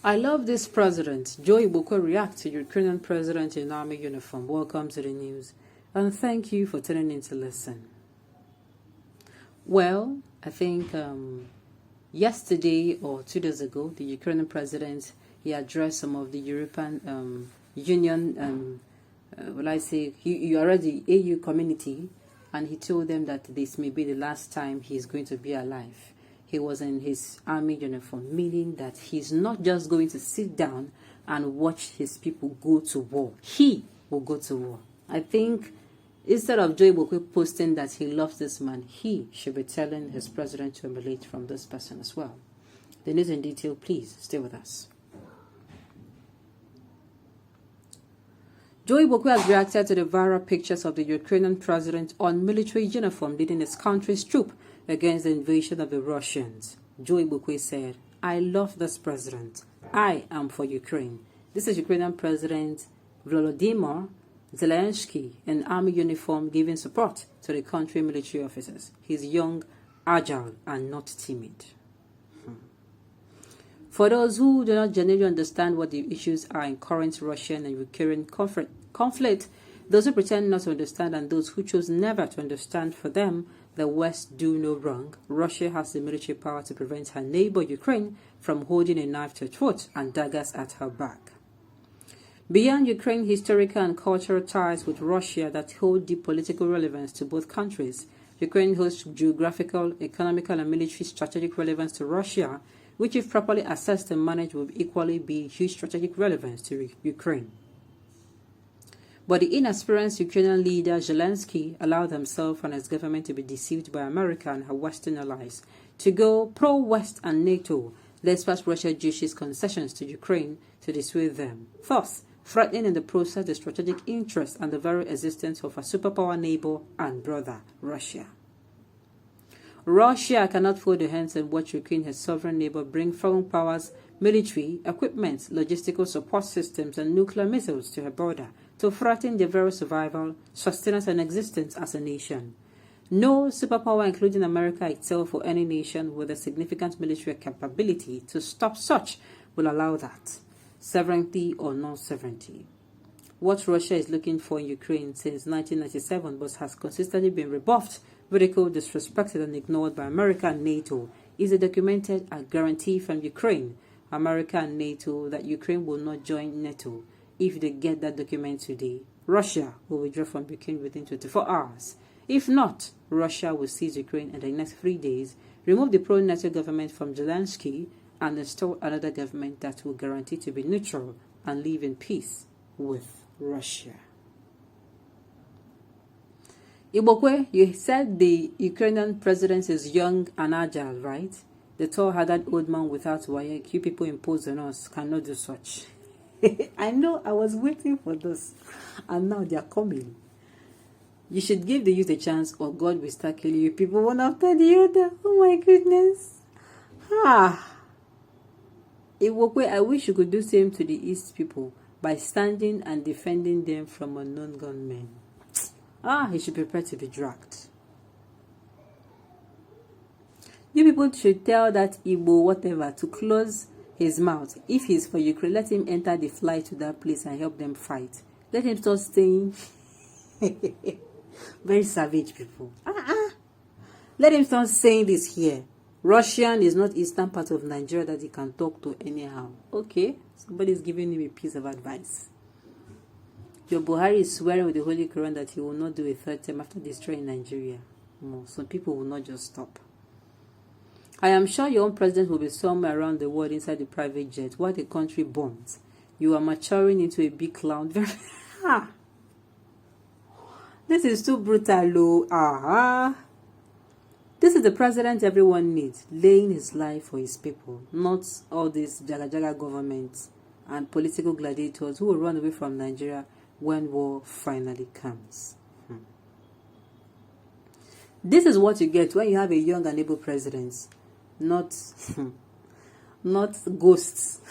I love this president. Joe Igbokwe reacts to Ukrainian president in army uniform. Welcome to the news. And thank you for tuning in to listen. Well, I think yesterday or 2 days ago, the Ukrainian president, he addressed some of the European Union, you are the AU community, and he told them that this may be the last time he's going to be alive. He was in his army uniform, meaning that he's not just going to sit down and watch his people go to war. He will go to war. I think instead of Joe Igbokwe posting that he loves this man, he should be telling his president to emulate from this person as well. The news in detail, please stay with us. Joe Igbokwe has reacted to the viral pictures of the Ukrainian president on military uniform leading his country's troop against the invasion of the Russians. Joe Igbokwe said, "I love this president. I am for Ukraine." This is Ukrainian President Volodymyr Zelensky in army uniform giving support to the country military officers. He's young, agile, and not timid. For those who do not genuinely understand what the issues are in current Russian and Ukrainian conflict, those who pretend not to understand and those who choose never to understand, for them, the West do no wrong. Russia has the military power to prevent her neighbor Ukraine from holding a knife to her throat and daggers at her back. Beyond Ukraine's historical and cultural ties with Russia that hold deep political relevance to both countries, Ukraine holds geographical, economical, and military strategic relevance to Russia, which if properly assessed and managed will equally be huge strategic relevance to Ukraine. But the inexperienced Ukrainian leader Zelensky allowed himself and his government to be deceived by America and her Western allies to go pro-West and NATO, despite Russia's Jewish concessions to Ukraine to dissuade them, thus threatening in the process the strategic interest and the very existence of a superpower neighbor and brother, Russia. Russia cannot fold their hands and watch Ukraine, his sovereign neighbor, bring foreign powers, military, equipment, logistical support systems, and nuclear missiles to her border to threaten their very survival, sustenance, and existence as a nation. No superpower, including America itself or any nation with a significant military capability to stop such, will allow that, sovereignty or non-sovereignty. What Russia is looking for in Ukraine since 1997 but has consistently been rebuffed, ridiculed, disrespected, and ignored by America and NATO is a documented guarantee from Ukraine, America and NATO, that Ukraine will not join NATO. If they get that document today, Russia will withdraw from Ukraine within 24 hours. If not, Russia will seize Ukraine in the next 3 days, remove the pro-NATO government from Zelensky, and install another government that will guarantee to be neutral and live in peace with Russia. Igbokwe, you said the Ukrainian president is young and agile, right? The tall-headed old man without wire, you people impose on us cannot do such. I know, I was waiting for this, and now they are coming. You should give the youth a chance, or God will start killing you people one after the other. Oh my goodness. Igbokwe, I wish you could do the same to the East people by standing and defending them from unknown gunmen. He should prepare to be dragged. You people should tell that Igbo whatever to close his mouth. If he's for Ukraine, let him enter the flight to that place and help them fight. Let him start staying. Very savage people. Let him start saying this here. Russian is not eastern part of Nigeria that he can talk to anyhow. Okay, somebody's giving him a piece of advice. Your Buhari is swearing with the Holy Quran that he will not do a third term after destroying Nigeria. No, some people will not just stop. I am sure your own president will be somewhere around the world inside the private jet while the country burns. You are maturing into a big clown. This is too brutal. This is the president everyone needs, laying his life for his people, not all these jaga governments and political gladiators who will run away from Nigeria when war finally comes. This is what you get when you have a young and able president, not ghosts.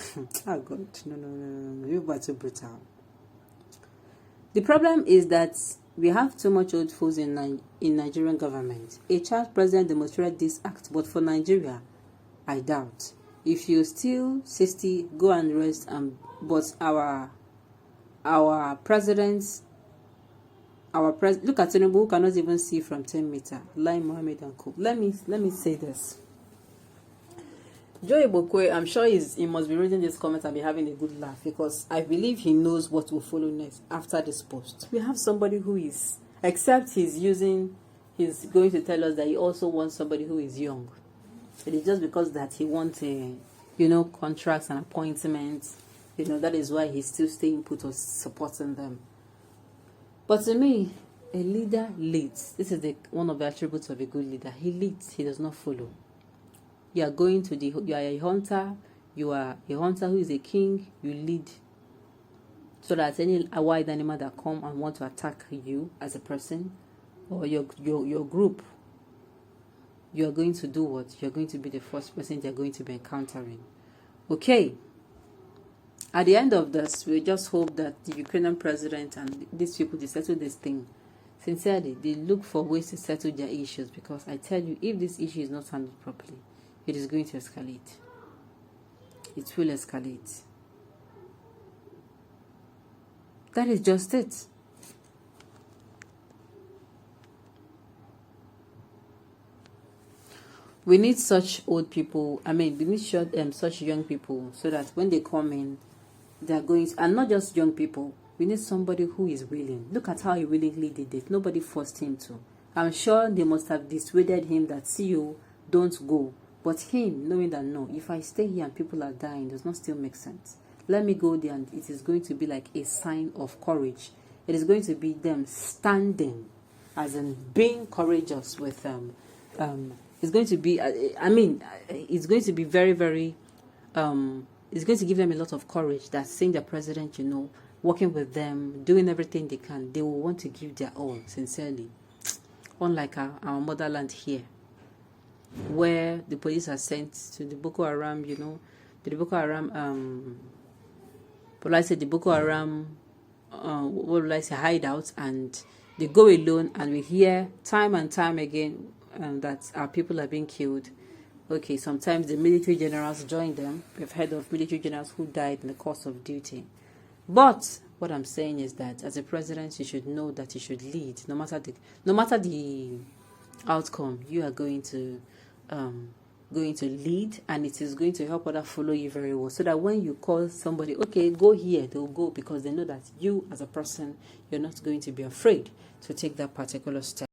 Oh God, no, you are too brutal. The problem is that we have too much old fools in Nigerian government. A child president demonstrated this act, but for Nigeria, I doubt. If you're still 60, go and rest. But our presidents, look at Tinubu, who cannot even see from 10 meters. Lai Mohammed and Co. Let me say this. Joe Igbokwe, I'm sure he must be reading this comment and be having a good laugh, because I believe he knows what will follow next after this post. We have somebody who is, except he's going to tell us that he also wants somebody who is young. It is just because that he wants contracts and appointments. That is why he's still staying put or supporting them. But to me, a leader leads. This is one of the attributes of a good leader. He leads, he does not follow. You are a hunter, you are a hunter who is a king, you lead. So that any wild animal that come and want to attack you as a person or your group, you are going to do what? You're going to be the first person they're going to be encountering. Okay. At the end of this, we just hope that the Ukrainian president and these people, they settle this thing. Sincerely, they look for ways to settle their issues, because I tell you, if this issue is not handled properly, it is going to escalate. It will escalate. That is just it. We need such old people. We need such young people, so that when they come in, they are going to, and not just young people. We need somebody who is willing. Look at how he willingly did it. Nobody forced him to. I'm sure they must have dissuaded him that, see you, don't go. But him, knowing that, no, if I stay here and people are dying, does not still make sense. Let me go there, and it is going to be like a sign of courage. It is going to be them standing, as in being courageous with it's going to be, it's going to be very, very, it's going to give them a lot of courage, that seeing their president, working with them, doing everything they can, they will want to give their all, sincerely. Unlike our motherland here, where the police are sent to the Boko Haram, the Boko Haram, hideouts, and they go alone, and we hear time and time again that our people are being killed. Okay, sometimes the military generals join them. We've heard of military generals who died in the course of duty. But what I'm saying is that as a president, you should know that you should lead, no matter the outcome. You are going to lead, and it is going to help others follow you very well, so that when you call somebody, okay, go here, they'll go, because they know that you as a person, you're not going to be afraid to take that particular step.